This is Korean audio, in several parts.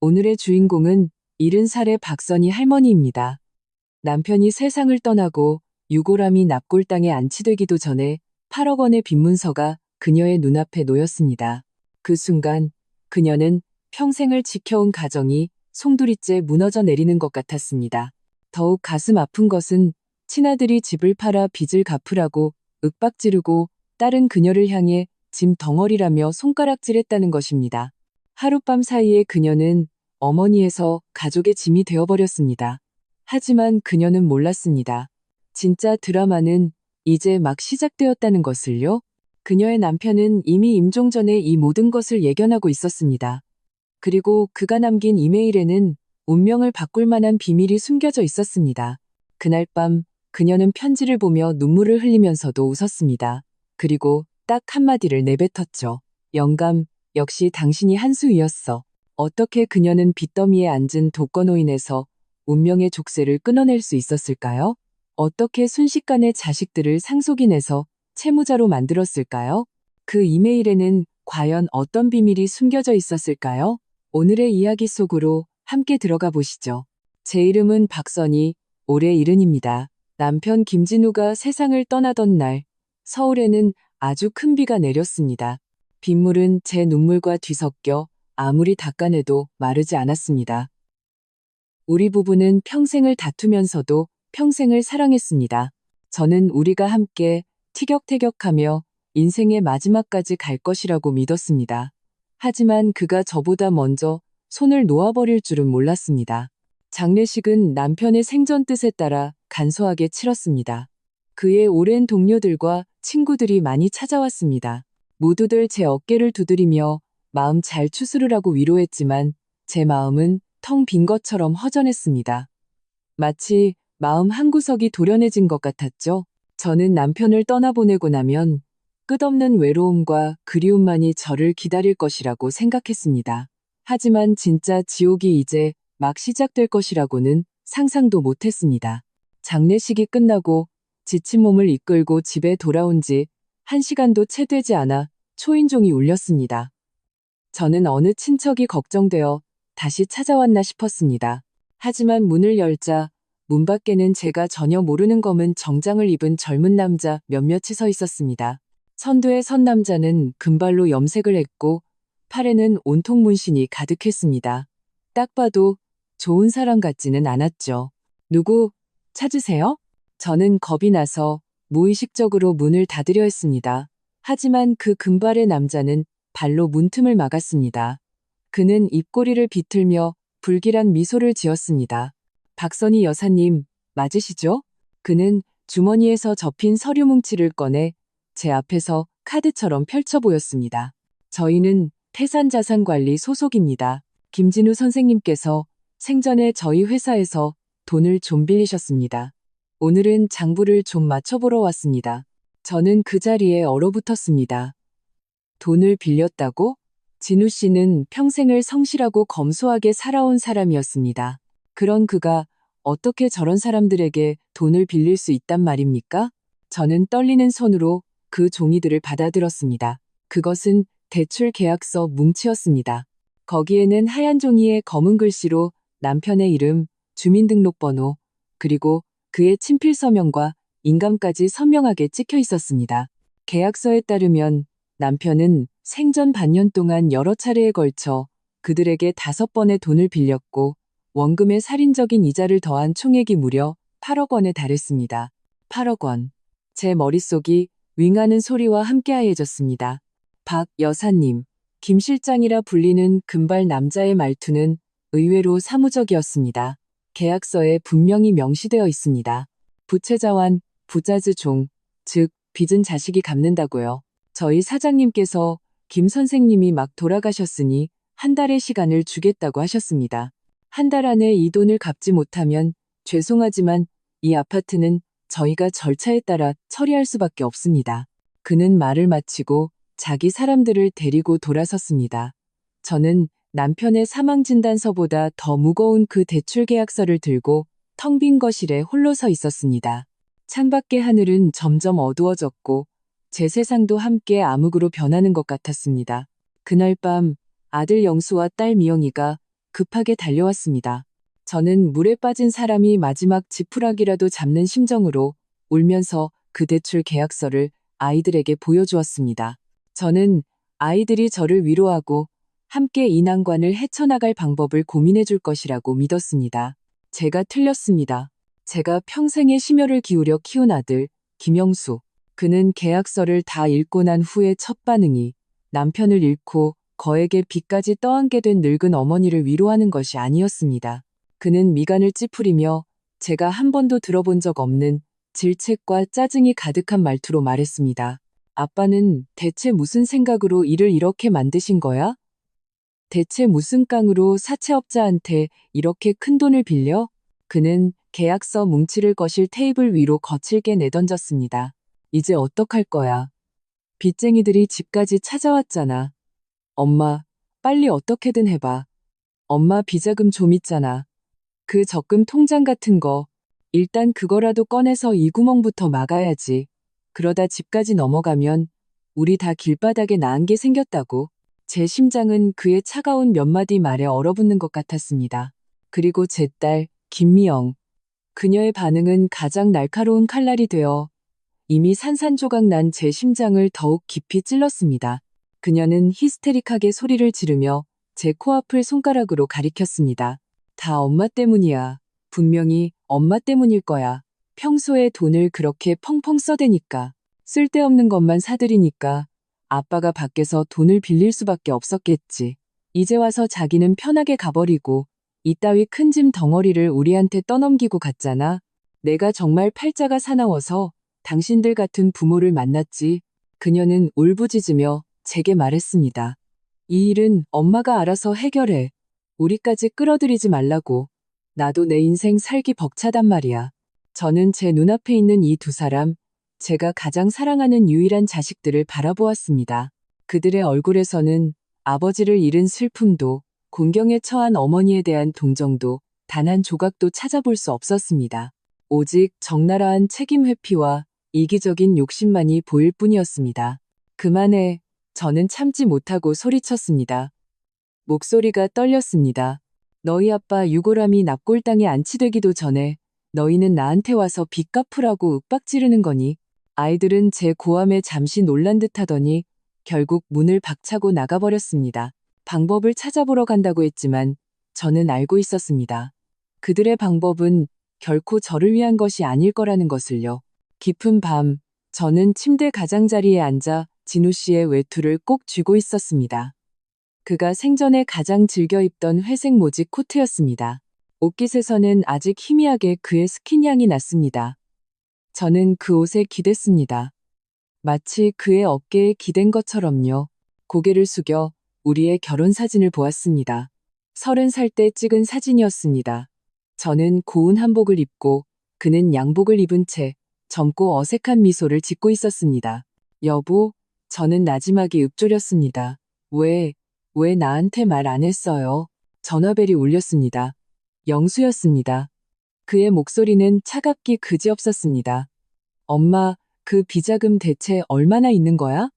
오늘의 주인공은 70살의 박선희 할머니입니다. 남편이 세상을 떠나고 유골함이 납골당에 안치되기도 전에 8억 원의 빈문서가 그녀의 눈앞에 놓였습니다. 그 순간 그녀는 평생을 지켜온 가정이 송두리째 무너져 내리는 것 같았습니다. 더욱 가슴 아픈 것은 친아들이 집을 팔아 빚을 갚으라고 윽박지르고 딸은 그녀를 향해 짐 덩어리라며 손가락질했다는 것입니다. 하룻밤 사이에 그녀는 어머니에서 가족의 짐이 되어버렸습니다. 하지만 그녀는 몰랐습니다. 진짜 드라마는 이제 막 시작되었다는 것을요. 그녀의 남편은 이미 임종 전에 이 모든 것을 예견하고 있었습니다. 그리고 그가 남긴 이메일에는 운명을 바꿀 만한 비밀이 숨겨져 있었습니다. 그날 밤 그녀는 편지를 보며 눈물을 흘리면서도 웃었습니다. 그리고 딱 한마디를 내뱉었죠. 영감, 역시 당신이 한 수이었어. 어떻게 그녀는 빚더미에 앉은 독거노인에서 운명의 족쇄를 끊어낼 수 있었을까요? 어떻게 순식간에 자식들을 상속인에서 채무자로 만들었을까요? 그 이메일에는 과연 어떤 비밀이 숨겨져 있었을까요? 오늘의 이야기 속으로 함께 들어가 보시죠. 제 이름은 박선희, 올해 70입니다. 남편 김진우가 세상을 떠나던 날, 서울에는 아주 큰 비가 내렸습니다. 빗물은 제 눈물과 뒤섞여 아무리 닦아내도 마르지 않았습니다. 우리 부부는 평생을 다투면서도 평생을 사랑했습니다. 저는 우리가 함께 티격태격하며 인생의 마지막까지 갈 것이라고 믿었습니다. 하지만 그가 저보다 먼저 손을 놓아버릴 줄은 몰랐습니다. 장례식은 남편의 생전 뜻에 따라 간소하게 치렀습니다. 그의 오랜 동료들과 친구들이 많이 찾아왔습니다. 모두들 제 어깨를 두드리며 마음 잘 추스르라고 위로했지만 제 마음은 텅 빈 것처럼 허전했습니다. 마치 마음 한구석이 도련해진 것 같았죠. 저는 남편을 떠나보내고 나면 끝없는 외로움과 그리움만이 저를 기다릴 것이라고 생각했습니다. 하지만 진짜 지옥이 이제 막 시작될 것이라고는 상상도 못했습니다. 장례식이 끝나고 지친 몸을 이끌고 집에 돌아온 지 1시간도 채 되지 않아 초인종이 울렸습니다. 저는 어느 친척이 걱정되어 다시 찾아왔나 싶었습니다. 하지만 문을 열자 문 밖에는 제가 전혀 모르는 검은 정장을 입은 젊은 남자 몇몇이 서 있었습니다. 선두에 선 남자는 금발로 염색을 했고 팔에는 온통 문신이 가득했습니다. 딱 봐도 좋은 사람 같지는 않았죠. 누구 찾으세요? 저는 겁이 나서 무의식적으로 문을 닫으려 했습니다. 하지만 그 금발의 남자는 발로 문틈을 막았습니다. 그는 입꼬리를 비틀며 불길한 미소를 지었습니다. 박선희 여사님, 맞으시죠? 그는 주머니에서 접힌 서류 뭉치를 꺼내 제 앞에서 카드처럼 펼쳐 보였습니다. 저희는 태산자산관리 소속입니다. 김진우 선생님께서 생전에 저희 회사에서 돈을 좀 빌리셨습니다. 오늘은 장부를 좀 맞춰보러 왔습니다. 저는 그 자리에 얼어붙었습니다. 돈을 빌렸다고? 진우 씨는 평생을 성실하고 검소하게 살아온 사람이었습니다. 그런 그가 어떻게 저런 사람들에게 돈을 빌릴 수 있단 말입니까? 저는 떨리는 손으로 그 종이들을 받아들었습니다. 그것은 대출 계약서 뭉치였습니다. 거기에는 하얀 종이에 검은 글씨로 남편의 이름, 주민등록번호, 그리고 그의 친필 서명과 인감까지 선명하게 찍혀 있었습니다. 계약서에 따르면 남편은 생전 반년 동안 여러 차례에 걸쳐 그들에게 5번의 돈을 빌렸고 원금의 살인적인 이자를 더한 총액이 무려 8억 원에 달했습니다. 8억 원. 제 머릿속이 윙하는 소리와 함께하얘졌습니다. 박 여사님, 김 실장이라 불리는 금발 남자의 말투는 의외로 사무적이었습니다. 계약서에 분명히 명시되어 있습니다. 부채자환, 부자즈 종, 즉 빚은 자식이 갚는다고요. 저희 사장님께서 김 선생님이 막 돌아가셨으니 한 달의 시간을 주겠다고 하셨습니다. 한 달 안에 이 돈을 갚지 못하면 죄송하지만 이 아파트는 저희가 절차에 따라 처리할 수밖에 없습니다. 그는 말을 마치고 자기 사람들을 데리고 돌아섰습니다. 저는 남편의 사망진단서보다 더 무거운 그 대출 계약서를 들고 텅 빈 거실에 홀로 서 있었습니다. 창밖의 하늘은 점점 어두워졌고 제 세상도 함께 암흑으로 변하는 것 같았습니다. 그날 밤 아들 영수와 딸 미영이가 급하게 달려왔습니다. 저는 물에 빠진 사람이 마지막 지푸라기라도 잡는 심정으로 울면서 그 대출 계약서를 아이들에게 보여주었습니다. 저는 아이들이 저를 위로하고 함께 이 난관을 헤쳐나갈 방법을 고민해 줄 것이라고 믿었습니다. 제가 틀렸습니다. 제가 평생의 심혈을 기울여 키운 아들, 김영수. 그는 계약서를 다 읽고 난 후에 첫 반응이 남편을 잃고 거액의 빚까지 떠안게 된 늙은 어머니를 위로하는 것이 아니었습니다. 그는 미간을 찌푸리며 제가 한 번도 들어본 적 없는 질책과 짜증이 가득한 말투로 말했습니다. 아빠는 대체 무슨 생각으로 일을 이렇게 만드신 거야? 대체 무슨 깡으로 사채업자한테 이렇게 큰 돈을 빌려? 그는 계약서 뭉치를 거실 테이블 위로 거칠게 내던졌습니다. 이제 어떡할 거야? 빚쟁이들이 집까지 찾아왔잖아. 엄마, 빨리 어떻게든 해봐. 엄마 비자금 좀 있잖아. 그 적금 통장 같은 거, 일단 그거라도 꺼내서 이 구멍부터 막아야지. 그러다 집까지 넘어가면 우리 다 길바닥에 나은 게 생겼다고. 제 심장은 그의 차가운 몇 마디 말에 얼어붙는 것 같았습니다. 그리고 제 딸, 김미영. 그녀의 반응은 가장 날카로운 칼날이 되어 이미 산산조각 난 제 심장을 더욱 깊이 찔렀습니다. 그녀는 히스테릭하게 소리를 지르며 제 코앞을 손가락으로 가리켰습니다. 다 엄마 때문이야. 분명히 엄마 때문일 거야. 평소에 돈을 그렇게 펑펑 써대니까. 쓸데없는 것만 사들이니까 아빠가 밖에서 돈을 빌릴 수밖에 없었겠지. 이제 와서 자기는 편하게 가버리고 이따위 큰 짐 덩어리를 우리한테 떠넘기고 갔잖아. 내가 정말 팔자가 사나워서 당신들 같은 부모를 만났지. 그녀는 울부짖으며 제게 말했습니다. 이 일은 엄마가 알아서 해결해. 우리까지 끌어들이지 말라고. 나도 내 인생 살기 벅차단 말이야. 저는 제 눈앞에 있는 이 두 사람, 제가 가장 사랑하는 유일한 자식들을 바라보았습니다. 그들의 얼굴에서는 아버지를 잃은 슬픔도 공경에 처한 어머니에 대한 동정도 단 한 조각도 찾아볼 수 없었습니다. 오직 적나라한 책임 회피와 이기적인 욕심만이 보일 뿐이었습니다. 그만해. 저는 참지 못하고 소리쳤습니다. 목소리가 떨렸습니다. 너희 아빠 유골함이 납골당에 안치되기도 전에 너희는 나한테 와서 빚 갚으라고 윽박 지르는 거니? 아이들은 제 고함에 잠시 놀란 듯 하더니 결국 문을 박차고 나가버렸습니다. 방법을 찾아보러 간다고 했지만 저는 알고 있었습니다. 그들의 방법은 결코 저를 위한 것이 아닐 거라는 것을요. 깊은 밤, 저는 침대 가장자리에 앉아 진우 씨의 외투를 꼭 쥐고 있었습니다. 그가 생전에 가장 즐겨 입던 회색 모직 코트였습니다. 옷깃에서는 아직 희미하게 그의 스킨 향이 났습니다. 저는 그 옷에 기댔습니다. 마치 그의 어깨에 기댄 것처럼요. 고개를 숙여 우리의 결혼 사진을 보았습니다. 30살 때 찍은 사진이었습니다. 저는 고운 한복을 입고 그는 양복을 입은 채 젊고 어색한 미소를 짓고 있었습니다. 여보, 저는 나지막이 읊조렸습니다. 왜 나한테 말 안 했어요? 전화벨이 울렸습니다. 영수였습니다. 그의 목소리는 차갑기 그지없었습니다. 엄마, 그 비자금 대체 얼마나 있는 거야?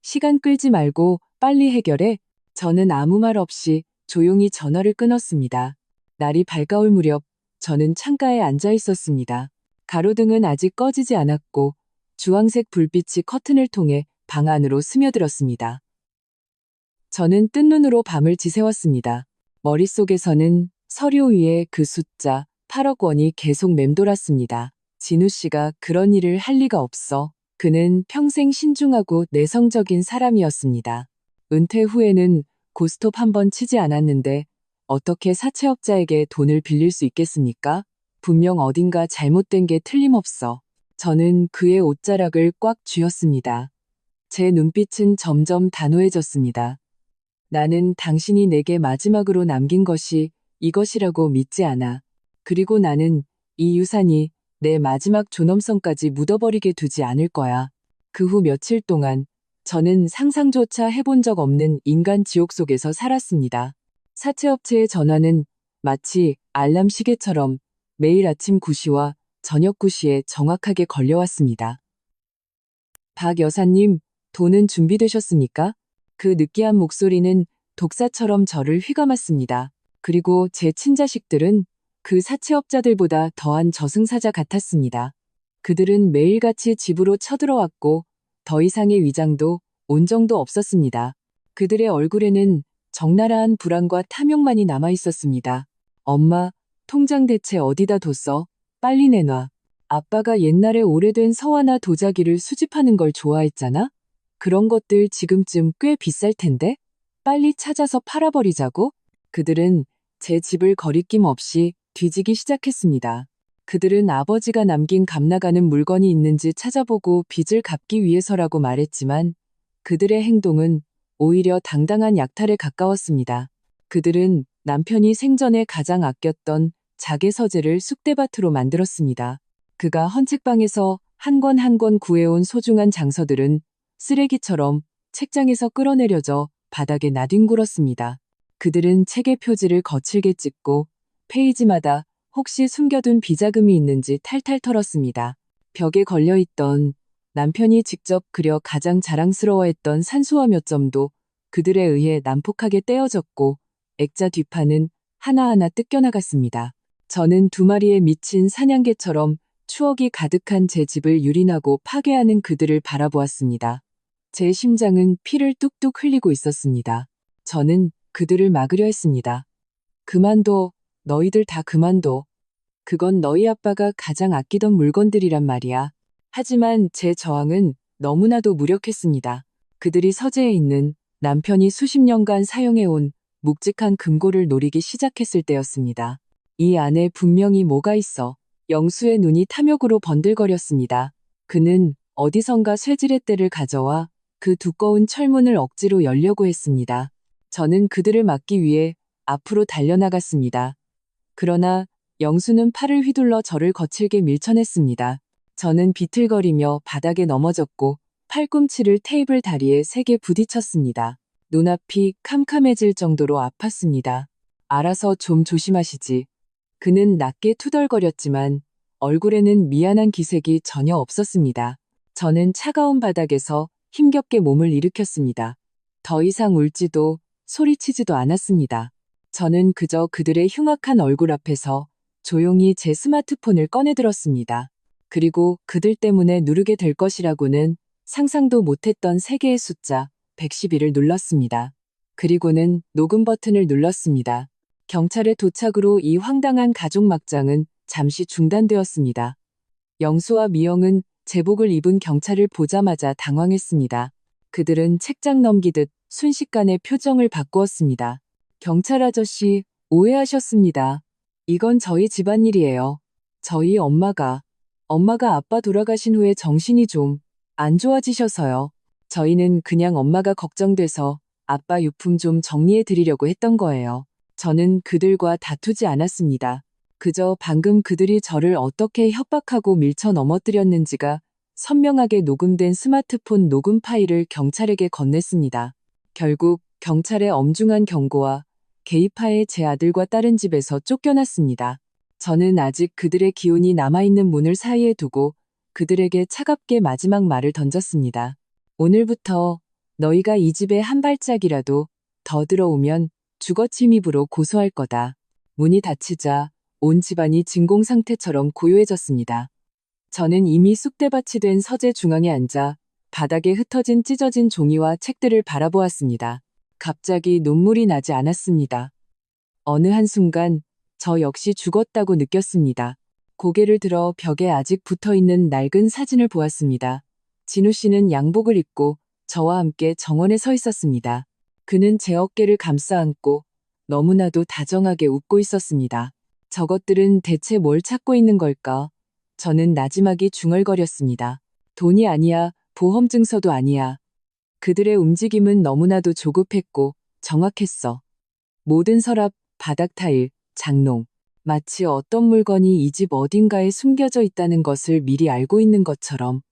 시간 끌지 말고 빨리 해결해. 저는 아무 말 없이 조용히 전화를 끊었습니다. 날이 밝아올 무렵 저는 창가에 앉아 있었습니다. 가로등은 아직 꺼지지 않았고 주황색 불빛이 커튼을 통해 방 안으로 스며들었습니다. 저는 뜬 눈으로 밤을 지새웠습니다. 머릿속에서는 서류 위에 그 숫자 8억 원이 계속 맴돌았습니다. 진우 씨가 그런 일을 할 리가 없어. 그는 평생 신중하고 내성적인 사람이었습니다. 은퇴 후에는 고스톱 한 번 치지 않았는데 어떻게 사채업자에게 돈을 빌릴 수 있겠습니까? 분명 어딘가 잘못된 게 틀림없어. 저는 그의 옷자락을 꽉 쥐었습니다. 제 눈빛은 점점 단호해졌습니다. 나는 당신이 내게 마지막으로 남긴 것이 이것이라고 믿지 않아. 그리고 나는 이 유산이 내 마지막 존엄성까지 묻어버리게 두지 않을 거야. 그 후 며칠 동안 저는 상상조차 해본 적 없는 인간 지옥 속에서 살았습니다. 사채업체의 전화는 마치 알람 시계처럼 매일 아침 9시와 저녁 9시에 정확하게 걸려왔습니다. 박 여사님, 돈은 준비되셨습니까? 그 느끼한 목소리는 독사처럼 저를 휘감았습니다. 그리고 제 친자식들은 그 사채업자들보다 더한 저승사자 같았습니다. 그들은 매일같이 집으로 쳐들어왔고 더 이상의 위장도 온정도 없었습니다. 그들의 얼굴에는 적나라한 불안과 탐욕만이 남아 있었습니다. 엄마, 통장 대체 어디다 뒀어? 빨리 내놔. 아빠가 옛날에 오래된 서화나 도자기를 수집하는 걸 좋아했잖아? 그런 것들 지금쯤 꽤 비쌀 텐데? 빨리 찾아서 팔아버리자고? 그들은 제 집을 거리낌 없이 뒤지기 시작했습니다. 그들은 아버지가 남긴 값나가는 물건이 있는지 찾아보고 빚을 갚기 위해서라고 말했지만 그들의 행동은 오히려 당당한 약탈에 가까웠습니다. 그들은 남편이 생전에 가장 아꼈던 자개 서재를 쑥대밭으로 만들었습니다. 그가 헌책방에서 한 권 한 권 구해온 소중한 장서들은 쓰레기처럼 책장에서 끌어내려져 바닥에 나뒹굴었습니다. 그들은 책의 표지를 거칠게 찍고 페이지마다 혹시 숨겨둔 비자금이 있는지 탈탈 털었습니다. 벽에 걸려있던 남편이 직접 그려 가장 자랑스러워했던 산수화 몇 점도 그들에 의해 난폭하게 떼어졌고 액자 뒷판은 하나하나 뜯겨나갔습니다. 저는 두 마리의 미친 사냥개처럼 추억이 가득한 제 집을 유린하고 파괴하는 그들을 바라보았습니다. 제 심장은 피를 뚝뚝 흘리고 있었습니다. 저는 그들을 막으려 했습니다. 그만둬. 너희들 다 그만둬. 그건 너희 아빠가 가장 아끼던 물건들이란 말이야. 하지만 제 저항은 너무나도 무력했습니다. 그들이 서재에 있는 남편이 수십 년간 사용해온 묵직한 금고를 노리기 시작했을 때였습니다. 이 안에 분명히 뭐가 있어. 영수의 눈이 탐욕으로 번들거렸습니다. 그는 어디선가 쇠지렛대를 가져와 그 두꺼운 철문을 억지로 열려고 했습니다. 저는 그들을 막기 위해 앞으로 달려나갔습니다. 그러나 영수는 팔을 휘둘러 저를 거칠게 밀쳐냈습니다. 저는 비틀거리며 바닥에 넘어졌고 팔꿈치를 테이블 다리에 세게 부딪혔습니다. 눈앞이 캄캄해질 정도로 아팠습니다. 알아서 좀 조심하시지. 그는 낮게 투덜거렸지만 얼굴에는 미안한 기색이 전혀 없었습니다. 저는 차가운 바닥에서 힘겹게 몸을 일으켰습니다. 더 이상 울지도 소리치지도 않았습니다. 저는 그저 그들의 흉악한 얼굴 앞에서 조용히 제 스마트폰을 꺼내들었습니다. 그리고 그들 때문에 누르게 될 것이라고는 상상도 못했던 세 개의 숫자 112를 눌렀습니다. 그리고는 녹음 버튼을 눌렀습니다. 경찰의 도착으로 이 황당한 가족 막장은 잠시 중단되었습니다. 영수와 미영은 제복을 입은 경찰을 보자마자 당황했습니다. 그들은 책장 넘기듯 순식간에 표정을 바꾸었습니다. 경찰 아저씨, 오해하셨습니다. 이건 저희 집안일이에요. 저희 엄마가 아빠 돌아가신 후에 정신이 좀 안 좋아지셔서요. 저희는 그냥 엄마가 걱정돼서 아빠 유품 좀 정리해 드리려고 했던 거예요. 저는 그들과 다투지 않았습니다. 그저 방금 그들이 저를 어떻게 협박하고 밀쳐 넘어뜨렸는지가 선명하게 녹음된 스마트폰 녹음 파일을 경찰에게 건넸습니다. 결국 경찰의 엄중한 경고와 개입하에 제 아들과 딸은 집에서 쫓겨났습니다. 저는 아직 그들의 기운이 남아있는 문을 사이에 두고 그들에게 차갑게 마지막 말을 던졌습니다. 오늘부터 너희가 이 집에 한 발짝이라도 더 들어오면 주거침입으로 고소할 거다. 문이 닫히자 온 집안이 진공 상태처럼 고요해졌습니다. 저는 이미 쑥대밭이 된 서재 중앙에 앉아 바닥에 흩어진 찢어진 종이와 책들을 바라보았습니다. 갑자기 눈물이 나지 않았습니다. 어느 한순간 저 역시 죽었다고 느꼈습니다. 고개를 들어 벽에 아직 붙어있는 낡은 사진을 보았습니다. 진우 씨는 양복을 입고 저와 함께 정원에 서 있었습니다. 그는 제 어깨를 감싸 안고 너무나도 다정하게 웃고 있었습니다. 저것들은 대체 뭘 찾고 있는 걸까? 저는 나지막이 중얼거렸습니다. 돈이 아니야, 보험 증서도 아니야. 그들의 움직임은 너무나도 조급했고 정확했어. 모든 서랍, 바닥 타일, 장롱. 마치 어떤 물건이 이 집 어딘가에 숨겨져 있다는 것을 미리 알고 있는 것처럼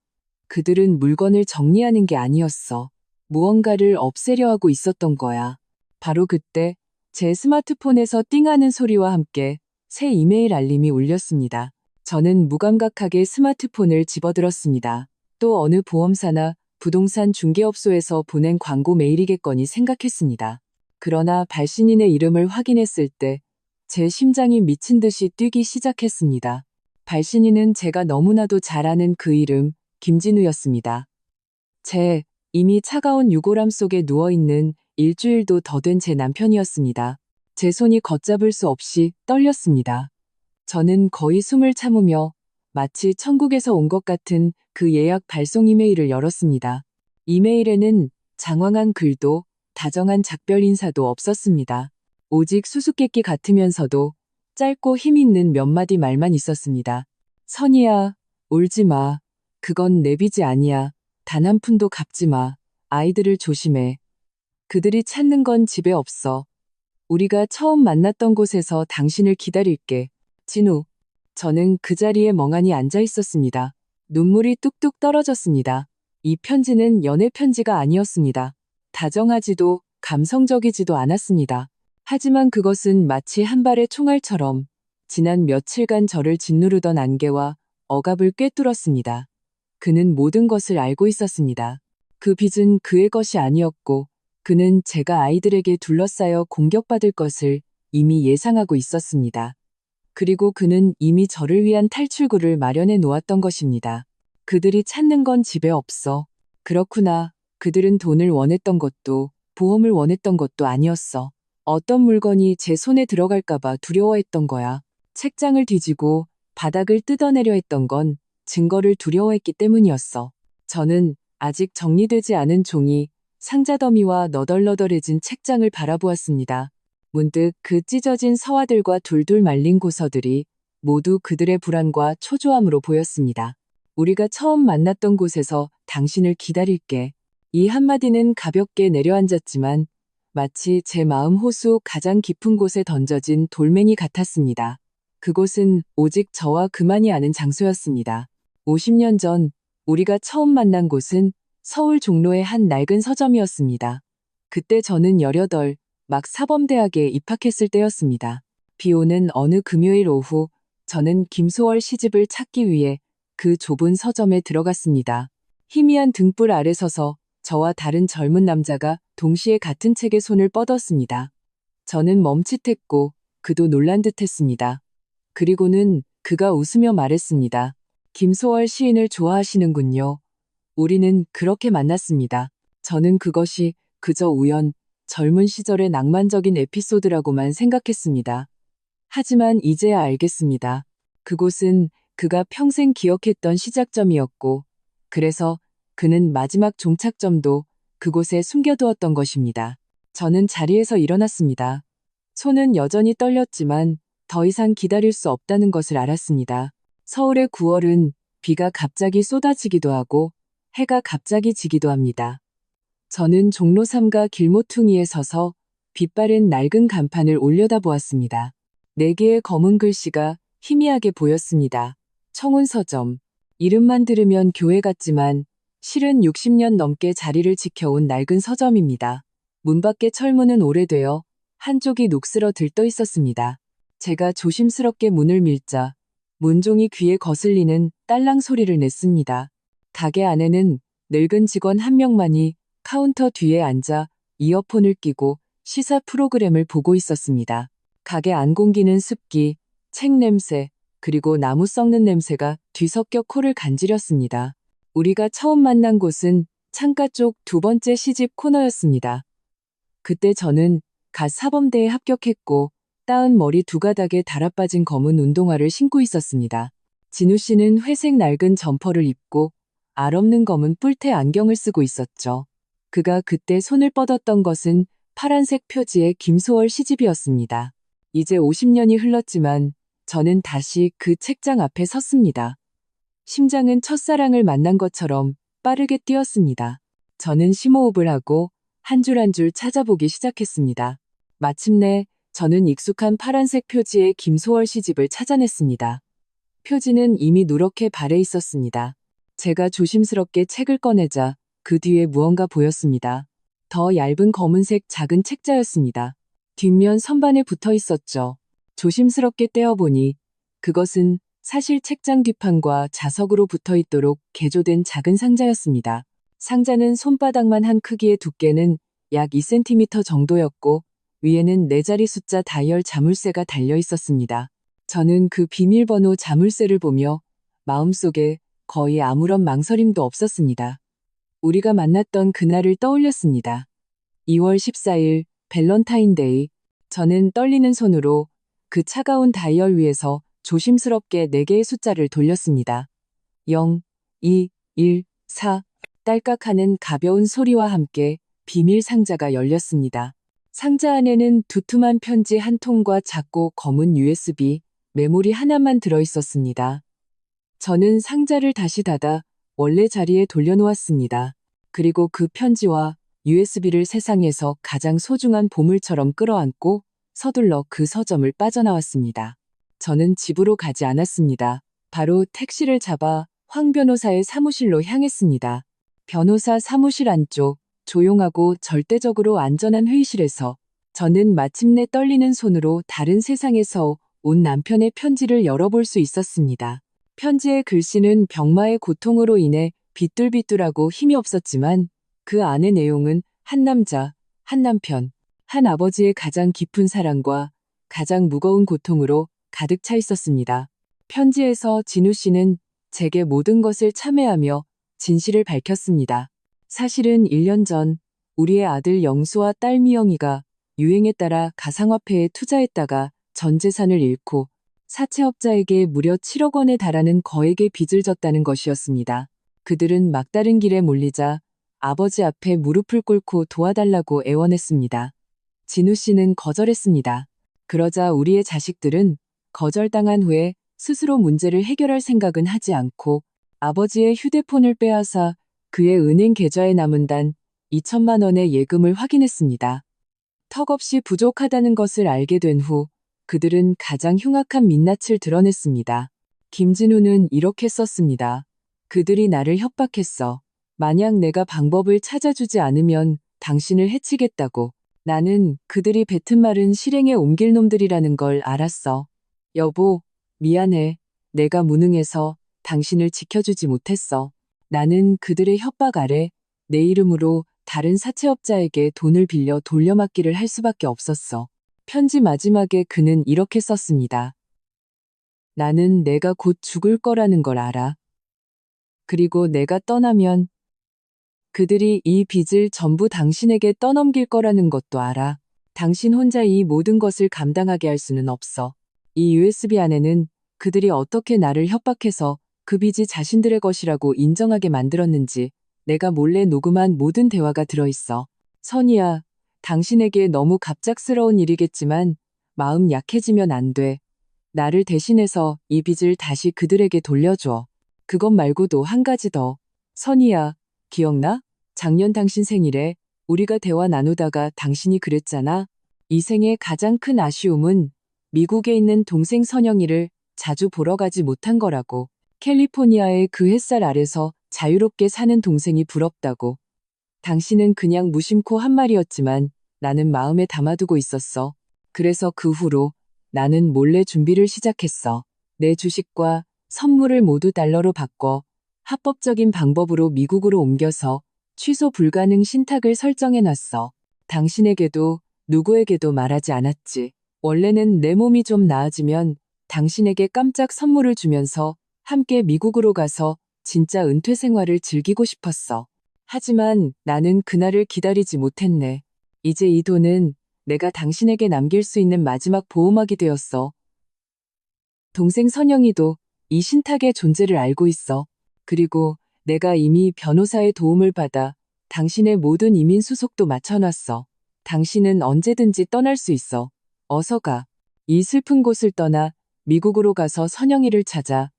그들은 물건을 정리하는 게 아니었어. 무언가를 없애려 하고 있었던 거야. 바로 그때 제 스마트폰에서 띵하는 소리와 함께 새 이메일 알림이 울렸습니다. 저는 무감각하게 스마트폰을 집어들었습니다. 또 어느 보험사나 부동산 중개업소에서 보낸 광고 메일이겠거니 생각했습니다. 그러나 발신인의 이름을 확인했을 때 제 심장이 미친 듯이 뛰기 시작했습니다. 발신인은 제가 너무나도 잘 아는 그 이름, 김진우였습니다. 이미 차가운 유골함 속에 누워있는 일주일도 더 된 제 남편이었습니다. 제 손이 걷잡을 수 없이 떨렸습니다. 저는 거의 숨을 참으며 마치 천국에서 온 것 같은 그 예약 발송 이메일을 열었습니다. 이메일에는 장황한 글도 다정한 작별 인사도 없었습니다. 오직 수수께끼 같으면서도 짧고 힘있는 몇 마디 말만 있었습니다. 선이야, 울지 마. 그건 내 빚이 아니야. 단 한 푼도 갚지 마. 아이들을 조심해. 그들이 찾는 건 집에 없어. 우리가 처음 만났던 곳에서 당신을 기다릴게. 진우. 저는 그 자리에 멍하니 앉아 있었습니다. 눈물이 뚝뚝 떨어졌습니다. 이 편지는 연애 편지가 아니었습니다. 다정하지도 감성적이지도 않았습니다. 하지만 그것은 마치 한 발의 총알처럼 지난 며칠간 저를 짓누르던 안개와 억압을 꿰뚫었습니다. 그는 모든 것을 알고 있었습니다. 그 빚은 그의 것이 아니었고 그는 제가 아이들에게 둘러싸여 공격받을 것을 이미 예상하고 있었습니다. 그리고 그는 이미 저를 위한 탈출구를 마련해 놓았던 것입니다. 그들이 찾는 건 집에 없어. 그렇구나. 그들은 돈을 원했던 것도 보험을 원했던 것도 아니었어. 어떤 물건이 제 손에 들어갈까봐 두려워했던 거야. 책장을 뒤지고 바닥을 뜯어내려 했던 건 증거를 두려워했기 때문이었어. 저는 아직 정리되지 않은 종이, 상자 더미와 너덜너덜해진 책장을 바라보았습니다. 문득 그 찢어진 서화들과 둘둘 말린 고서들이 모두 그들의 불안과 초조함으로 보였습니다. 우리가 처음 만났던 곳에서 당신을 기다릴게. 이 한마디는 가볍게 내려앉았지만 마치 제 마음 호수 가장 깊은 곳에 던져진 돌멩이 같았습니다. 그곳은 오직 저와 그만이 아는 장소였습니다. 50년 전 우리가 처음 만난 곳은 서울 종로의 한 낡은 서점이었습니다. 그때 저는 18, 막 사범대학에 입학했을 때였습니다. 비 오는 어느 금요일 오후 저는 김소월 시집을 찾기 위해 그 좁은 서점에 들어갔습니다. 희미한 등불 아래 서서 저와 다른 젊은 남자가 동시에 같은 책에 손을 뻗었습니다. 저는 멈칫했고 그도 놀란 듯했습니다. 그리고는 그가 웃으며 말했습니다. 김소월 시인을 좋아하시는군요. 우리는 그렇게 만났습니다. 저는 그것이 그저 우연, 젊은 시절의 낭만적인 에피소드라고만 생각했습니다. 하지만 이제야 알겠습니다. 그곳은 그가 평생 기억했던 시작점이었고, 그래서 그는 마지막 종착점도 그곳에 숨겨두었던 것입니다. 저는 자리에서 일어났습니다. 손은 여전히 떨렸지만 더 이상 기다릴 수 없다는 것을 알았습니다. 서울의 9월은 비가 갑자기 쏟아지기도 하고 해가 갑자기 지기도 합니다. 저는 종로 3가 길모퉁이에 서서 빛바랜 낡은 간판을 올려다보았습니다. 4개의 검은 글씨가 희미하게 보였습니다. 청운서점. 이름만 들으면 교회 같지만 실은 60년 넘게 자리를 지켜온 낡은 서점입니다. 문 밖의 철문은 오래되어 한쪽이 녹슬어 들떠 있었습니다. 제가 조심스럽게 문을 밀자 문종이 귀에 거슬리는 딸랑 소리를 냈습니다. 가게 안에는 늙은 직원 한 명만이 카운터 뒤에 앉아 이어폰을 끼고 시사 프로그램을 보고 있었습니다. 가게 안 공기는 습기, 책 냄새, 그리고 나무 썩는 냄새가 뒤섞여 코를 간지렸습니다. 우리가 처음 만난 곳은 창가 쪽 2번째 시집 코너였습니다. 그때 저는 갓 사범대에 합격했고 따은 머리 2가닥에 달아빠진 검은 운동화를 신고 있었습니다. 진우 씨는 회색 낡은 점퍼를 입고 알 없는 검은 뿔테 안경을 쓰고 있었죠. 그가 그때 손을 뻗었던 것은 파란색 표지의 김소월 시집이었습니다. 이제 50년이 흘렀지만 저는 다시 그 책장 앞에 섰습니다. 심장은 첫사랑을 만난 것처럼 빠르게 뛰었습니다. 저는 심호흡을 하고 한 줄 한 줄 찾아보기 시작했습니다. 마침내 저는 익숙한 파란색 표지의 김소월 시집을 찾아냈습니다. 표지는 이미 누렇게 발해 있었습니다. 제가 조심스럽게 책을 꺼내자 그 뒤에 무언가 보였습니다. 더 얇은 검은색 작은 책자였습니다. 뒷면 선반에 붙어 있었죠. 조심스럽게 떼어보니 그것은 사실 책장 뒷판과 자석으로 붙어 있도록 개조된 작은 상자였습니다. 상자는 손바닥만 한 크기의 두께는 약 2cm 정도였고 위에는 4자리 숫자 다이얼 자물쇠가 달려 있었습니다. 저는 그 비밀번호 자물쇠를 보며 마음속에 거의 아무런 망설임도 없었습니다. 우리가 만났던 그날을 떠올렸습니다. 2월 14일 밸런타인데이. 저는 떨리는 손으로 그 차가운 다이얼 위에서 조심스럽게 4개의 숫자를 돌렸습니다. 0, 2, 1, 4. 딸깍하는 가벼운 소리와 함께 비밀 상자가 열렸습니다. 상자 안에는 두툼한 편지 한 통과 작고 검은 USB 메모리 하나만 들어있었습니다. 저는 상자를 다시 닫아 원래 자리에 돌려놓았습니다. 그리고 그 편지와 USB를 세상에서 가장 소중한 보물처럼 끌어안고 서둘러 그 서점을 빠져나왔습니다. 저는 집으로 가지 않았습니다. 바로 택시를 잡아 황 변호사의 사무실로 향했습니다. 변호사 사무실 안쪽 조용하고 절대적으로 안전한 회의실에서 저는 마침내 떨리는 손으로 다른 세상에서 온 남편의 편지를 열어볼 수 있었습니다. 편지의 글씨는 병마의 고통으로 인해 비뚤비뚤하고 힘이 없었지만 그 안의 내용은 한 남자, 한 남편, 한 아버지의 가장 깊은 사랑과 가장 무거운 고통으로 가득 차 있었습니다. 편지에서 진우 씨는 제게 모든 것을 참회하며 진실을 밝혔습니다. 사실은 1년 전 우리의 아들 영수와 딸 미영이가 유행에 따라 가상화폐에 투자했다가 전 재산을 잃고 사채업자에게 무려 7억 원에 달하는 거액의 빚을 졌다는 것이었습니다. 그들은 막다른 길에 몰리자 아버지 앞에 무릎을 꿇고 도와달라고 애원했습니다. 진우 씨는 거절했습니다. 그러자 우리의 자식들은 거절당한 후에 스스로 문제를 해결할 생각은 하지 않고 아버지의 휴대폰을 빼앗아 그의 은행 계좌에 남은 단 2천만 원의 예금을 확인했습니다. 턱없이 부족하다는 것을 알게 된 후 그들은 가장 흉악한 민낯을 드러냈습니다. 김진우는 이렇게 썼습니다. 그들이 나를 협박했어. 만약 내가 방법을 찾아주지 않으면 당신을 해치겠다고. 나는 그들이 뱉은 말은 실행에 옮길 놈들이라는 걸 알았어. 여보, 미안해. 내가 무능해서 당신을 지켜주지 못했어. 나는 그들의 협박 아래 내 이름으로 다른 사채업자에게 돈을 빌려 돌려막기를 할 수밖에 없었어. 편지 마지막에 그는 이렇게 썼습니다. 나는 내가 곧 죽을 거라는 걸 알아. 그리고 내가 떠나면 그들이 이 빚을 전부 당신에게 떠넘길 거라는 것도 알아. 당신 혼자 이 모든 것을 감당하게 할 수는 없어. 이 USB 안에는 그들이 어떻게 나를 협박해서 그 빚이 자신들의 것이라고 인정하게 만들었는지 내가 몰래 녹음한 모든 대화가 들어있어. 선이야, 당신에게 너무 갑작스러운 일이겠지만 마음 약해지면 안 돼. 나를 대신해서 이 빚을 다시 그들에게 돌려줘. 그것 말고도 한 가지 더. 선이야, 기억나? 작년 당신 생일에 우리가 대화 나누다가 당신이 그랬잖아. 이 생의 가장 큰 아쉬움은 미국에 있는 동생 선영이를 자주 보러 가지 못한 거라고. 캘리포니아의 그 햇살 아래서 자유롭게 사는 동생이 부럽다고. 당신은 그냥 무심코 한 말이었지만 나는 마음에 담아두고 있었어. 그래서 그 후로 나는 몰래 준비를 시작했어. 내 주식과 선물을 모두 달러로 바꿔 합법적인 방법으로 미국으로 옮겨서 취소 불가능 신탁을 설정해놨어. 당신에게도 누구에게도 말하지 않았지. 원래는 내 몸이 좀 나아지면 당신에게 깜짝 선물을 주면서 함께 미국으로 가서 진짜 은퇴 생활을 즐기고 싶었어. 하지만 나는 그날을 기다리지 못했네. 이제 이 돈은 내가 당신에게 남길 수 있는 마지막 보호막이 되었어. 동생 선영이도 이 신탁의 존재를 알고 있어. 그리고 내가 이미 변호사의 도움을 받아 당신의 모든 이민 수속도 맞춰놨어. 당신은 언제든지 떠날 수 있어. 어서 가. 이 슬픈 곳을 떠나 미국으로 가서 선영이를 찾아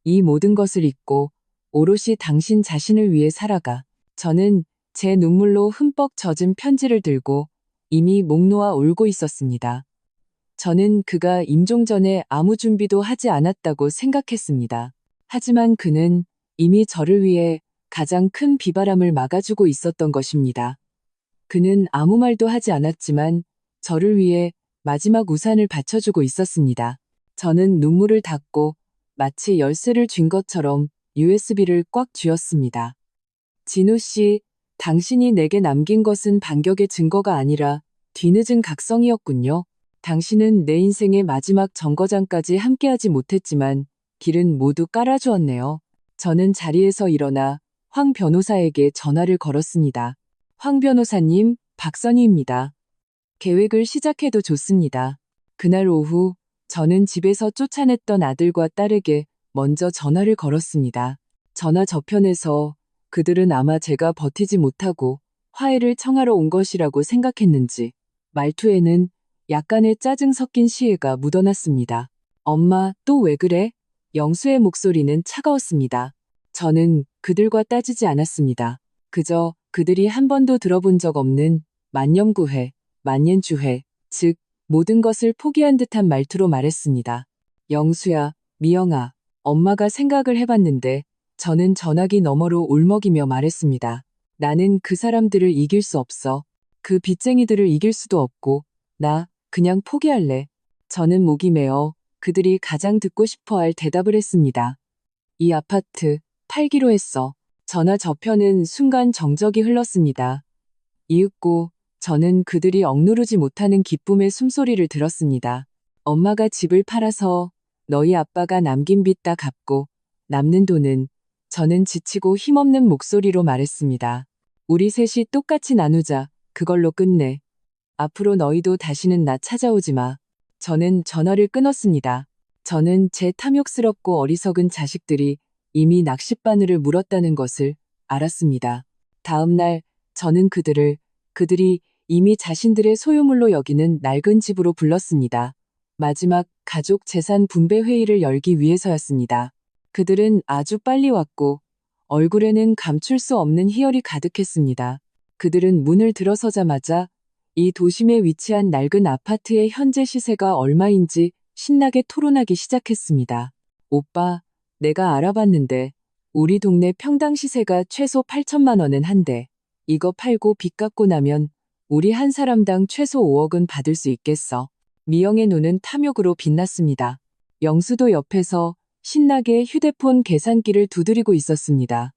이 모든 것을 잊고 오롯이 당신 자신을 위해 살아가. 저는 제 눈물로 흠뻑 젖은 편지를 들고 이미 목 놓아 울고 있었습니다. 저는 그가 임종 전에 아무 준비도 하지 않았다고 생각했습니다. 하지만 그는 이미 저를 위해 가장 큰 비바람을 막아주고 있었던 것입니다. 그는 아무 말도 하지 않았지만 저를 위해 마지막 우산을 받쳐주고 있었습니다. 저는 눈물을 닦고 마치 열쇠를 쥔 것처럼 USB를 꽉 쥐었습니다. 진우 씨, 당신이 내게 남긴 것은 반격의 증거가 아니라 뒤늦은 각성이었군요. 당신은 내 인생의 마지막 정거장까지 함께하지 못했지만 길은 모두 깔아주었네요. 저는 자리에서 일어나 황 변호사에게 전화를 걸었습니다. 황 변호사님, 박선희입니다. 계획을 시작해도 좋습니다. 그날 오후 저는 집에서 쫓아냈던 아들과 딸에게 먼저 전화를 걸었습니다. 전화 저편에서 그들은 아마 제가 버티지 못하고 화해를 청하러 온 것이라고 생각했는지 말투에는 약간의 짜증 섞인 시혜가 묻어났습니다. 엄마, 또 왜 그래? 영수의 목소리는 차가웠습니다. 저는 그들과 따지지 않았습니다. 그저 그들이 한 번도 들어본 적 없는 만념구회, 만년주회, 즉 모든 것을 포기한 듯한 말투로 말했습니다. 영수야, 미영아, 엄마가 생각을 해봤는데 저는 전화기 너머로 울먹이며 말했습니다. 나는 그 사람들을 이길 수 없어. 그 빚쟁이들을 이길 수도 없고 나 그냥 포기할래. 저는 목이 메어 그들이 가장 듣고 싶어할 대답을 했습니다. 이 아파트 팔기로 했어. 전화 저편은 순간 정적이 흘렀습니다. 이윽고 저는 그들이 억누르지 못하는 기쁨의 숨소리를 들었습니다. 엄마가 집을 팔아서 너희 아빠가 남긴 빚 다 갚고 남는 돈은 저는 지치고 힘없는 목소리로 말했습니다. 우리 셋이 똑같이 나누자. 그걸로 끝내. 앞으로 너희도 다시는 나 찾아오지 마. 저는 전화를 끊었습니다. 저는 제 탐욕스럽고 어리석은 자식들이 이미 낚싯바늘을 물었다는 것을 알았습니다. 다음 날 저는 그들이 이미 자신들의 소유물로 여기는 낡은 집으로 불렀습니다. 마지막 가족 재산 분배 회의를 열기 위해서였습니다. 그들은 아주 빨리 왔고 얼굴에는 감출 수 없는 희열이 가득했습니다. 그들은 문을 들어서자마자 이 도심에 위치한 낡은 아파트의 현재 시세가 얼마인지 신나게 토론하기 시작했습니다. 오빠, 내가 알아봤는데 우리 동네 평당 시세가 최소 8천만 원은 한대. 이거 팔고 빚 갚고 나면 우리 한 사람당 최소 5억은 받을 수 있겠어. 미영의 눈은 탐욕으로 빛났습니다. 영수도 옆에서 신나게 휴대폰 계산기를 두드리고 있었습니다.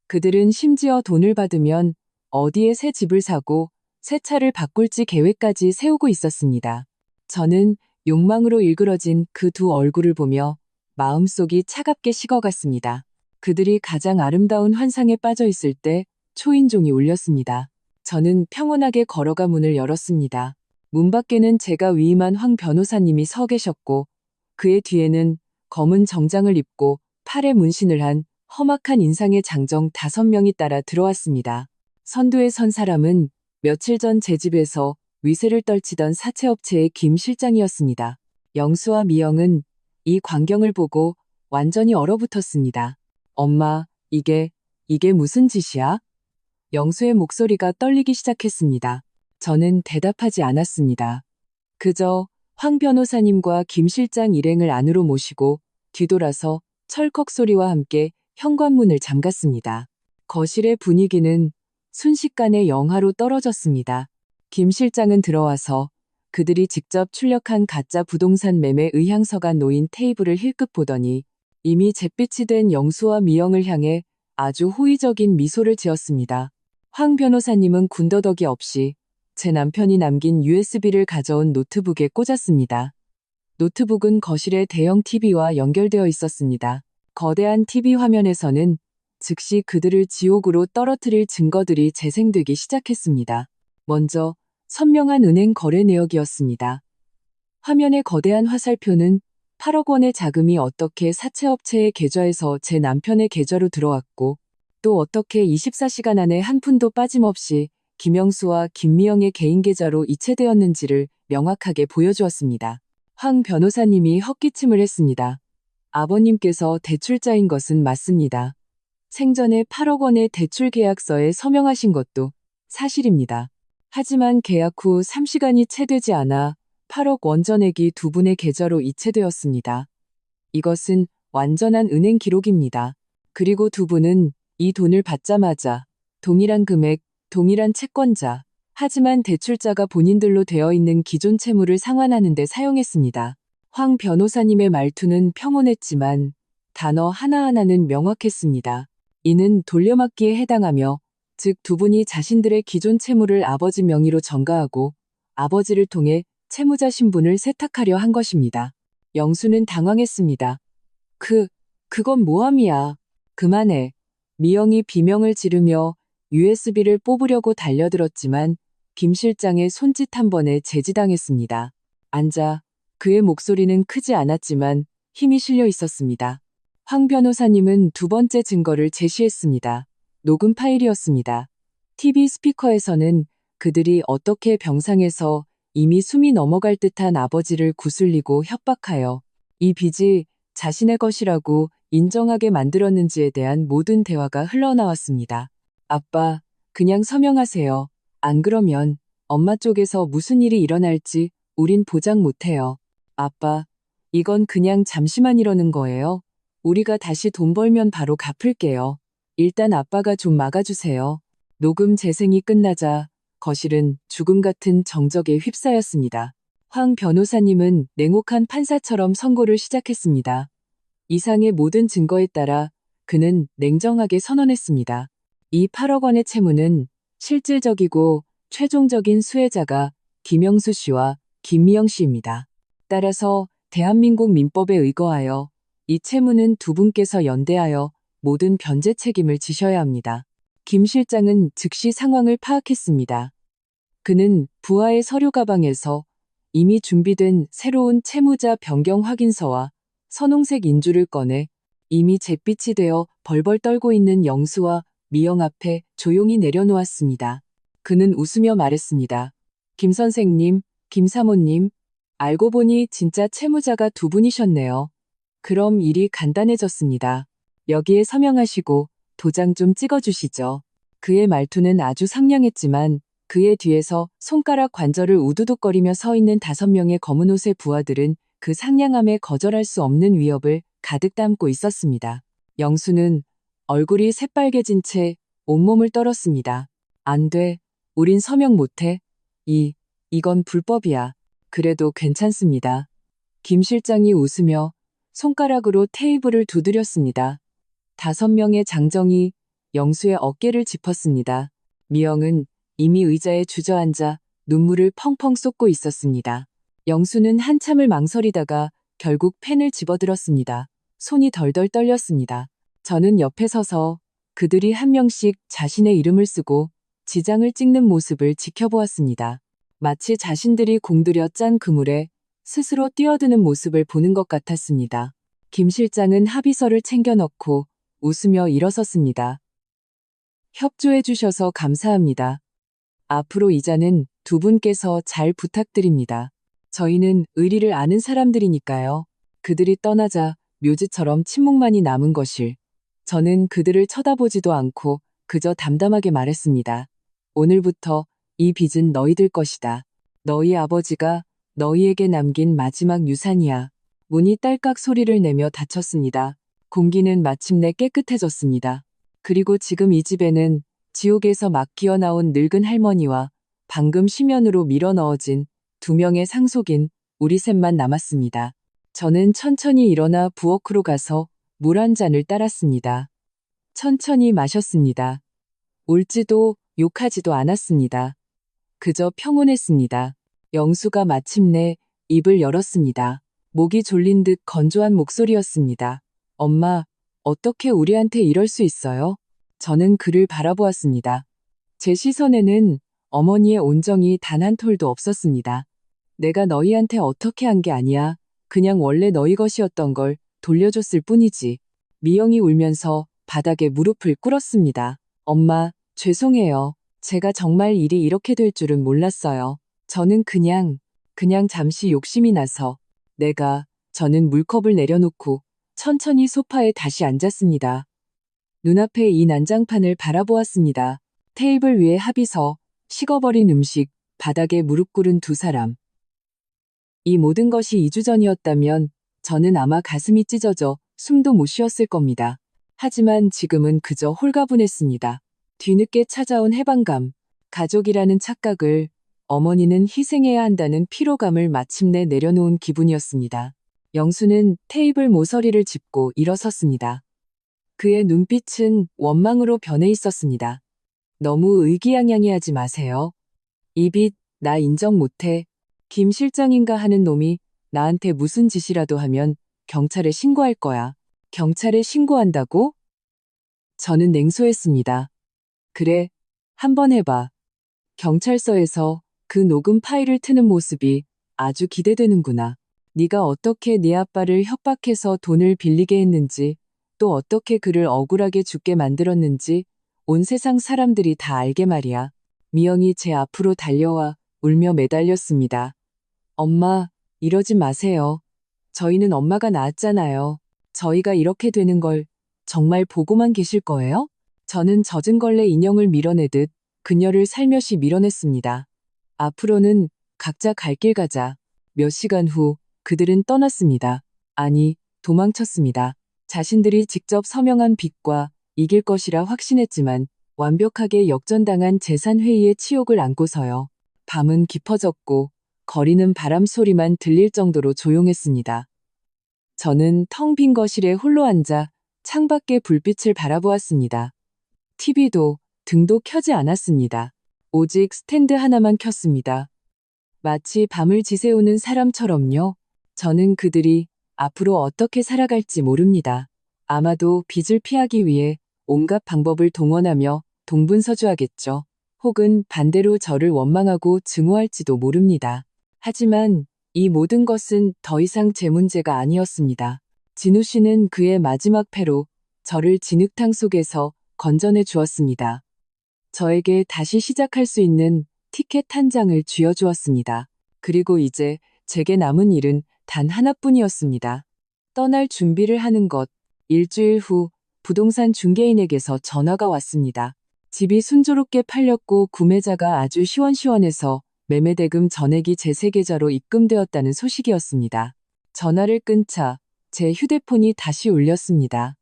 그들은 심지어 돈을 받으면 어디에 새 집을 사고 새 차를 바꿀지 계획까지 세우고 있었습니다. 저는 욕망으로 일그러진 그 두 얼굴을 보며 마음속이 차갑게 식어갔습니다. 그들이 가장 아름다운 환상에 빠져 있을 때 초인종이 울렸습니다. 저는 평온하게 걸어가 문을 열었습니다. 문 밖에는 제가 위임한 황 변호사님이 서 계셨고 그의 뒤에는 검은 정장을 입고 팔에 문신을 한 험악한 인상의 장정 5명이 따라 들어왔습니다. 선두에 선 사람은 며칠 전 제 집에서 위세를 떨치던 사채업체의 김 실장이었습니다. 영수와 미영은 이 광경을 보고 완전히 얼어붙었습니다. 엄마, 이게 무슨 짓이야? 영수의 목소리가 떨리기 시작했습니다. 저는 대답하지 않았습니다. 그저 황 변호사님과 김 실장 일행을 안으로 모시고 뒤돌아서 철컥 소리와 함께 현관문을 잠갔습니다. 거실의 분위기는 순식간에 영하로 떨어졌습니다. 김 실장은 들어와서 그들이 직접 출력한 가짜 부동산 매매 의향서가 놓인 테이블을 힐끗 보더니 이미 잿빛이 된 영수와 미영을 향해 아주 호의적인 미소를 지었습니다. 황 변호사님은 군더더기 없이 제 남편이 남긴 USB를 가져온 노트북에 꽂았습니다. 노트북은 거실의 대형 TV와 연결되어 있었습니다. 거대한 TV 화면에서는 즉시 그들을 지옥으로 떨어뜨릴 증거들이 재생되기 시작했습니다. 먼저 선명한 은행 거래 내역이었습니다. 화면의 거대한 화살표는 8억 원의 자금이 어떻게 사채업체의 계좌에서 제 남편의 계좌로 들어왔고 또 어떻게 24시간 안에 한 푼도 빠짐없이 김영수와 김미영의 개인 계좌로 이체되었는지를 명확하게 보여주었습니다. 황 변호사님이 헛기침을 했습니다. 아버님께서 대출자인 것은 맞습니다. 생전에 8억 원의 대출 계약서에 서명하신 것도 사실입니다. 하지만 계약 후 3시간이 채 되지 않아 8억 원 전액이 두 분의 계좌로 이체되었습니다. 이것은 완전한 은행 기록입니다. 그리고 두 분은 이 돈을 받자마자 동일한 금액, 동일한 채권자, 하지만 대출자가 본인들로 되어 있는 기존 채무를 상환하는 데 사용했습니다. 황 변호사님의 말투는 평온했지만 단어 하나하나는 명확했습니다. 이는 돌려막기에 해당하며 즉 두 분이 자신들의 기존 채무를 아버지 명의로 전가하고 아버지를 통해 채무자 신분을 세탁하려 한 것입니다. 영수는 당황했습니다. 그건 모함이야. 그만해. 미영이 비명을 지르며 USB를 뽑으려고 달려들었지만 김 실장의 손짓 한 번에 제지당했습니다. 앉아. 그의 목소리는 크지 않았지만 힘이 실려 있었습니다. 황 변호사님은 두 번째 증거를 제시했습니다. 녹음 파일이었습니다. TV 스피커에서는 그들이 어떻게 병상에서 이미 숨이 넘어갈 듯한 아버지를 구슬리고 협박하여 이 빚이 자신의 것이라고 인정하게 만들었는지에 대한 모든 대화가 흘러나왔습니다. 아빠, 그냥 서명하세요. 안 그러면 엄마 쪽에서 무슨 일이 일어날지 우린 보장 못해요. 아빠, 이건 그냥 잠시만 이러는 거예요. 우리가 다시 돈 벌면 바로 갚을게요. 일단 아빠가 좀 막아주세요. 녹음 재생이 끝나자 거실은 죽음 같은 정적에 휩싸였습니다. 황 변호사님은 냉혹한 판사처럼 선고를 시작했습니다. 이상의 모든 증거에 따라 그는 냉정하게 선언했습니다. 이 8억 원의 채무는 실질적이고 최종적인 수혜자가 김영수 씨와 김미영 씨입니다. 따라서 대한민국 민법에 의거하여 이 채무는 두 분께서 연대하여 모든 변제 책임을 지셔야 합니다. 김 실장은 즉시 상황을 파악했습니다. 그는 부하의 서류 가방에서 이미 준비된 새로운 채무자 변경 확인서와 선홍색 인주를 꺼내 이미 잿빛이 되어 벌벌 떨고 있는 영수와 미영 앞에 조용히 내려놓았습니다. 그는 웃으며 말했습니다. 김 선생님, 김 사모님, 알고 보니 진짜 채무자가 두 분이셨네요. 그럼 일이 간단해졌습니다. 여기에 서명하시고 도장 좀 찍어주시죠. 그의 말투는 아주 상냥했지만 그의 뒤에서 손가락 관절을 우두둑거리며 서 있는 5명의 검은 옷의 부하들은 그 상냥함에 거절할 수 없는 위협을 가득 담고 있었습니다. 영수는 얼굴이 새빨개진 채 온몸을 떨었습니다. 안 돼. 우린 서명 못해. 이건 불법이야. 그래도 괜찮습니다. 김 실장이 웃으며 손가락으로 테이블을 두드렸습니다. 5명의 장정이 영수의 어깨를 짚었습니다. 미영은 이미 의자에 주저앉아 눈물을 펑펑 쏟고 있었습니다. 영수는 한참을 망설이다가 결국 펜을 집어들었습니다. 손이 덜덜 떨렸습니다. 저는 옆에 서서 그들이 한 명씩 자신의 이름을 쓰고 지장을 찍는 모습을 지켜보았습니다. 마치 자신들이 공들여 짠 그물에 스스로 뛰어드는 모습을 보는 것 같았습니다. 김 실장은 합의서를 챙겨 넣고 웃으며 일어섰습니다. 협조해 주셔서 감사합니다. 앞으로 이자는 두 분께서 잘 부탁드립니다. 저희는 의리를 아는 사람들이니까요. 그들이 떠나자 묘지처럼 침묵만이 남은 것일. 저는 그들을 쳐다보지도 않고 그저 담담하게 말했습니다. 오늘부터 이 빚은 너희들 것이다. 너희 아버지가 너희에게 남긴 마지막 유산이야. 문이 딸깍 소리를 내며 닫혔습니다. 공기는 마침내 깨끗해졌습니다. 그리고 지금 이 집에는 지옥에서 막 기어나온 늙은 할머니와 방금 심연으로 밀어 넣어진 2명의 상속인 우리 셋만 남았습니다. 저는 천천히 일어나 부엌으로 가서 물 한 잔을 따랐습니다. 천천히 마셨습니다. 울지도 욕하지도 않았습니다. 그저 평온했습니다. 영수가 마침내 입을 열었습니다. 목이 졸린 듯 건조한 목소리였습니다. 엄마, 어떻게 우리한테 이럴 수 있어요? 저는 그를 바라보았습니다. 제 시선에는 어머니의 온정이 단 한 톨도 없었습니다. 내가 너희한테 어떻게 한 게 아니야. 그냥 원래 너희 것이었던 걸 돌려줬을 뿐이지. 미영이 울면서 바닥에 무릎을 꿇었습니다. 엄마, 죄송해요. 제가 정말 일이 이렇게 될 줄은 몰랐어요. 저는 그냥 잠시 욕심이 나서 저는 물컵을 내려놓고 천천히 소파에 다시 앉았습니다. 눈앞에 이 난장판을 바라보았습니다. 테이블 위에 합의서, 식어버린 음식, 바닥에 무릎 꿇은 2사람. 이 모든 것이 2주 전이었다면 저는 아마 가슴이 찢어져 숨도 못 쉬었을 겁니다. 하지만 지금은 그저 홀가분했습니다. 뒤늦게 찾아온 해방감, 가족이라는 착각을, 어머니는 희생해야 한다는 피로감을 마침내 내려놓은 기분이었습니다. 영수는 테이블 모서리를 짚고 일어섰습니다. 그의 눈빛은 원망으로 변해 있었습니다. 너무 의기양양해하지 마세요. 이 빚 나 인정 못해. 김 실장인가 하는 놈이 나한테 무슨 짓이라도 하면 경찰에 신고할 거야. 경찰에 신고한다고? 저는 냉소했습니다. 그래, 한번 해봐. 경찰서에서 그 녹음 파일을 트는 모습이 아주 기대되는구나. 네가 어떻게 네 아빠를 협박해서 돈을 빌리게 했는지, 또 어떻게 그를 억울하게 죽게 만들었는지 온 세상 사람들이 다 알게 말이야. 미영이 제 앞으로 달려와 울며 매달렸습니다. 엄마, 이러지 마세요. 저희는 엄마가 낳았잖아요. 저희가 이렇게 되는 걸 정말 보고만 계실 거예요? 저는 젖은 걸레 인형을 밀어내듯 그녀를 살며시 밀어냈습니다. 앞으로는 각자 갈 길 가자. 몇 시간 후 그들은 떠났습니다. 아니, 도망쳤습니다. 자신들이 직접 서명한 빚과 이길 것이라 확신했지만 완벽하게 역전당한 재산회의의 치욕을 안고서요. 밤은 깊어졌고 거리는 바람 소리만 들릴 정도로 조용했습니다. 저는 텅 빈 거실에 홀로 앉아 창밖의 불빛을 바라보았습니다. TV도 등도 켜지 않았습니다. 오직 스탠드 하나만 켰습니다. 마치 밤을 지새우는 사람처럼요. 저는 그들이 앞으로 어떻게 살아갈지 모릅니다. 아마도 빚을 피하기 위해 온갖 방법을 동원하며 동분서주하겠죠. 혹은 반대로 저를 원망하고 증오할지도 모릅니다. 하지만 이 모든 것은 더 이상 제 문제가 아니었습니다. 진우 씨는 그의 마지막 패로 저를 진흙탕 속에서 건져내 주었습니다. 저에게 다시 시작할 수 있는 티켓 한 장을 쥐어주었습니다. 그리고 이제 제게 남은 일은 단 하나뿐이었습니다. 떠날 준비를 하는 것. 일주일 후 부동산 중개인에게서 전화가 왔습니다. 집이 순조롭게 팔렸고 구매자가 아주 시원시원해서 매매대금 전액이 제 세 계좌로 입금되었다는 소식이었습니다. 전화를 끊자 제 휴대폰이 다시 울렸습니다.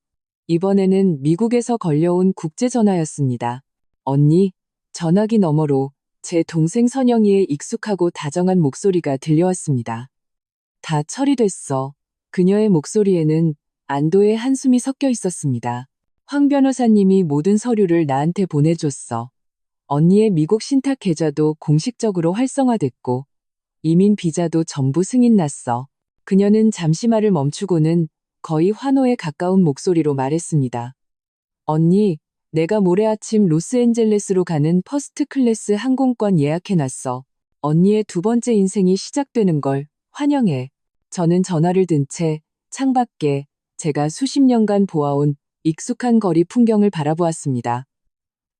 이번에는 미국에서 걸려온 국제전화였습니다. 언니, 전화기 너머로 제 동생 선영이의 익숙하고 다정한 목소리가 들려왔습니다. 다 처리됐어. 그녀의 목소리에는 안도의 한숨이 섞여 있었습니다. 황 변호사님이 모든 서류를 나한테 보내줬어. 언니의 미국 신탁 계좌도 공식적으로 활성화됐고 이민 비자도 전부 승인났어. 그녀는 잠시 말을 멈추고는 거의 환호에 가까운 목소리로 말했습니다. 언니, 내가 모레 아침 로스앤젤레스로 가는 퍼스트 클래스 항공권 예약해놨어. 언니의 두 번째 인생이 시작되는 걸 환영해. 저는 전화를 든 채 창밖에 제가 수십 년간 보아온 익숙한 거리 풍경을 바라보았습니다.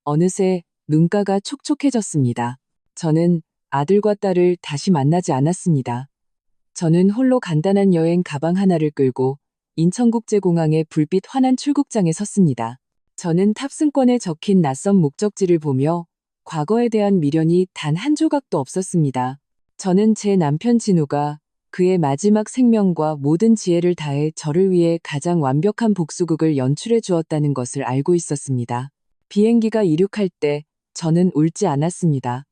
어느새 눈가가 촉촉해졌습니다. 저는 아들과 딸을 다시 만나지 않았습니다. 저는 홀로 간단한 여행 가방 하나를 끌고 인천국제공항의 불빛 환한 출국장에 섰습니다. 저는 탑승권에 적힌 낯선 목적지를 보며 과거에 대한 미련이 단 한 조각도 없었습니다. 저는 제 남편 진우가 그의 마지막 생명과 모든 지혜를 다해 저를 위해 가장 완벽한 복수극을 연출해 주었다는 것을 알고 있었습니다. 비행기가 이륙할 때 저는 울지 않았습니다.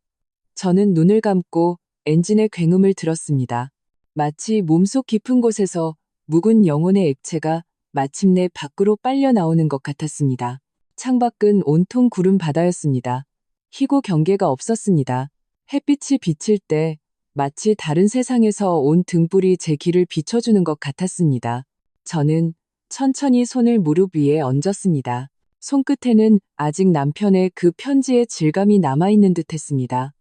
저는 눈을 감고 엔진의 굉음을 들었습니다. 마치 몸속 깊은 곳에서 묵은 영혼의 액체가 마침내 밖으로 빨려 나오는 것 같았습니다. 창밖은 온통 구름 바다였습니다. 희고 경계가 없었습니다. 햇빛이 비칠 때 마치 다른 세상에서 온 등불이 제 길을 비춰주는 것 같았습니다. 저는 천천히 손을 무릎 위에 얹었습니다. 손끝에는 아직 남편의 그 편지의 질감이 남아있는 듯 했습니다.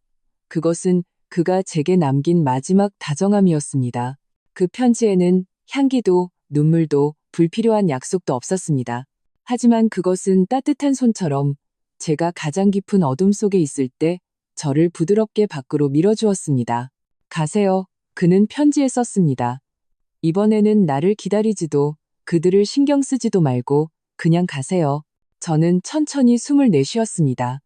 그것은 그가 제게 남긴 마지막 다정함이었습니다. 그 편지에는 향기도 눈물도 불필요한 약속도 없었습니다. 하지만 그것은 따뜻한 손처럼 제가 가장 깊은 어둠 속에 있을 때 저를 부드럽게 밖으로 밀어주었습니다. 가세요. 그는 편지에 썼습니다. 이번에는 나를 기다리지도 그들을 신경 쓰지도 말고 그냥 가세요. 저는 천천히 숨을 내쉬었습니다.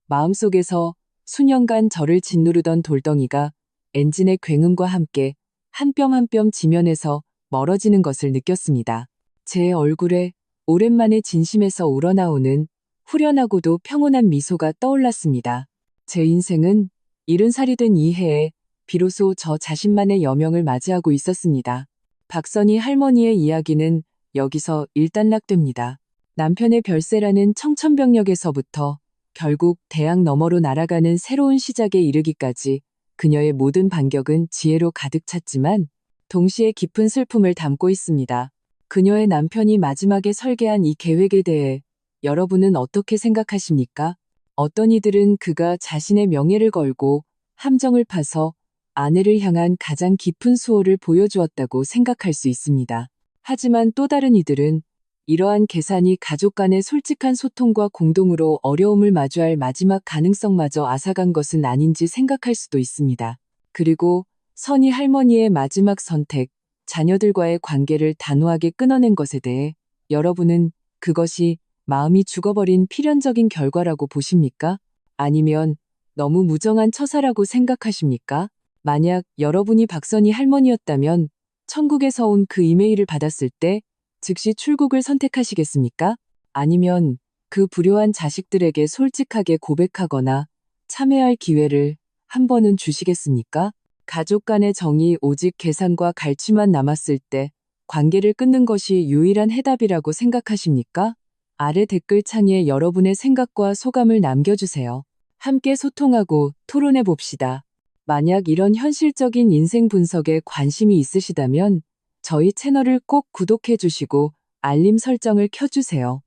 마음속에서 수년간 저를 짓누르던 돌덩이가 엔진의 굉음과 함께 한 뼘 한 뼘 지면에서 멀어지는 것을 느꼈습니다. 제 얼굴에 오랜만에 진심에서 우러나오는 후련하고도 평온한 미소가 떠올랐습니다. 제 인생은 70살이 된 이 해에 비로소 저 자신만의 여명을 맞이하고 있었습니다. 박선희 할머니의 이야기는 여기서 일단락됩니다. 남편의 별세라는 청천벽력에서부터 결국 대학 너머로 날아가는 새로운 시작에 이르기까지 그녀의 모든 반격은 지혜로 가득 찼지만 동시에 깊은 슬픔을 담고 있습니다. 그녀의 남편이 마지막에 설계한 이 계획에 대해 여러분은 어떻게 생각하십니까? 어떤 이들은 그가 자신의 명예를 걸고 함정을 파서 아내를 향한 가장 깊은 수호를 보여주었다고 생각할 수 있습니다. 하지만 또 다른 이들은 이러한 계산이 가족 간의 솔직한 소통과 공동으로 어려움을 마주할 마지막 가능성마저 앗아간 것은 아닌지 생각할 수도 있습니다. 그리고 선희 할머니의 마지막 선택, 자녀들과의 관계를 단호하게 끊어낸 것에 대해 여러분은 그것이 마음이 죽어버린 필연적인 결과라고 보십니까? 아니면 너무 무정한 처사라고 생각하십니까? 만약 여러분이 박선희 할머니였다면 천국에서 온 그 이메일을 받았을 때 즉시 출국을 선택하시겠습니까? 아니면 그 불효한 자식들에게 솔직하게 고백하거나 참회할 기회를 한 번은 주시겠습니까? 가족 간의 정이 오직 계산과 갈취만 남았을 때 관계를 끊는 것이 유일한 해답이라고 생각하십니까? 아래 댓글창에 여러분의 생각과 소감을 남겨주세요. 함께 소통하고 토론해 봅시다. 만약 이런 현실적인 인생 분석에 관심이 있으시다면 저희 채널을 꼭 구독해 주시고 알림 설정을 켜주세요.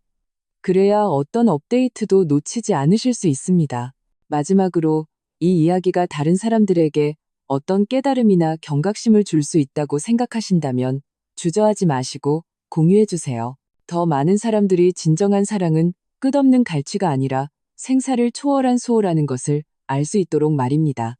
그래야 어떤 업데이트도 놓치지 않으실 수 있습니다. 마지막으로 이 이야기가 다른 사람들에게 어떤 깨달음이나 경각심을 줄 수 있다고 생각하신다면 주저하지 마시고 공유해 주세요. 더 많은 사람들이 진정한 사랑은 끝없는 갈취가 아니라 생사를 초월한 수호라는 것을 알 수 있도록 말입니다.